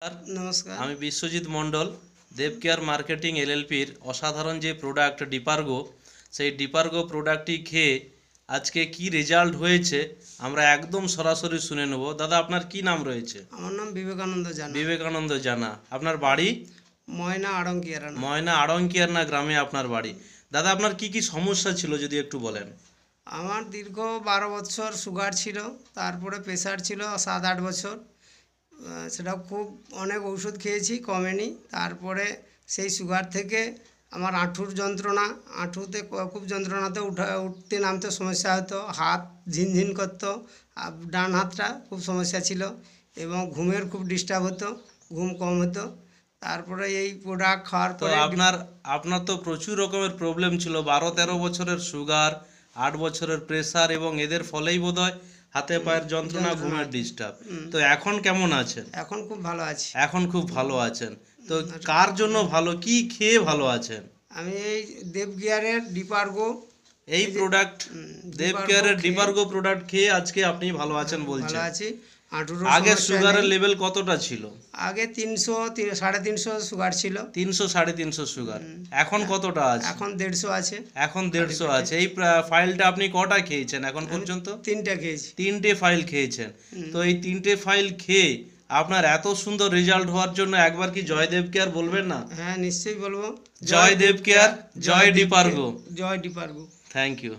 নমস্কার। আমি বিশ্বজিৎ মণ্ডল, দেবকেয়ার মার্কেটিং এলএলপির অসাধারণ যে প্রোডাক্ট ডিপারগো, সেই ডিপারগো প্রোডাক্টটি খেয়ে আজকে কি রেজাল্ট হয়েছে আমরা একদম সরাসরি শুনে নেব। দাদা, আপনার কি নাম রয়েছে? আমার নাম বিবেকানন্দ জানা। বিবেকানন্দ জানা। আপনার বাড়ি? ময়না আড়ংকিয়ারানা। ময়না আড়ংকিয়ারনা গ্রামে আপনার বাড়ি। দাদা, আপনার কি কি সমস্যা ছিল যদি একটু বলেন? আমার দীর্ঘ 12 বছর সুগার ছিল, তারপরে প্রেশার ছিল 7-8 বছর। সেটা খুব অনেক ওষুধ খেয়েছি, কমেনি। তারপরে সেই সুগার থেকে আমার হাঁটুর যন্ত্রণা, হাঁটুতে খুব যন্ত্রণাতে উঠতে নামতে সমস্যা হতো, হাত ঝিনঝিন করতো, ডান হাতটা খুব সমস্যা ছিল এবং ঘুমের খুব ডিস্টার্ব হতো, ঘুম কম হতো। তারপরে এই প্রোডাক্ট খাওয়ার তো পরে আপনার তো প্রচুর রকমের প্রবলেম ছিল, 12-13 বছরের সুগার, 8 বছরের প্রেসার, এবং এদের ফলেই বোধহয় হাতে পায়ের যন্ত্রণা, ঘুমের ডিস্টার্ব। তো এখন কেমন আছেন? এখন খুব ভালো আছি। এখন খুব ভালো আছেন। তো কার জন্য ভালো, কি খেয়ে ভালো আছেন? আমি এই দেবগিয়ারের ডিপারগো এই প্রোডাক্ট, দেবকেয়ারের ডিপারগো প্রোডাক্ট খেয়ে আজকে আপনি ভালো আছেন ভালো বলছেন। আছি। হাঁটুরও আগে সমস্যা সুগারের নেই। লেভেল কতটা ছিল? আগে 300 350 সুগার ছিল। 300-350 সুগার। এখন কতটা আছে? এখন 150 আছে। এখন 150 আছে। এই ফাইলটা আপনি কটা খেয়েছেন এখন পর্যন্ত? 3টা খেয়েছি। 3টে ফাইল খেয়েছেন। তো এই 3টে ফাইল খেয়ে আপনার এত সুন্দর রেজাল্ট হওয়ার জন্য একবার কি জয়দেব কেয়ার বলবেন না? হ্যাঁ, নিশ্চয়ই বলবো। জয় দেব কেয়ার, জয় ডিপারগো। জয় ডিপারগো। Thank you.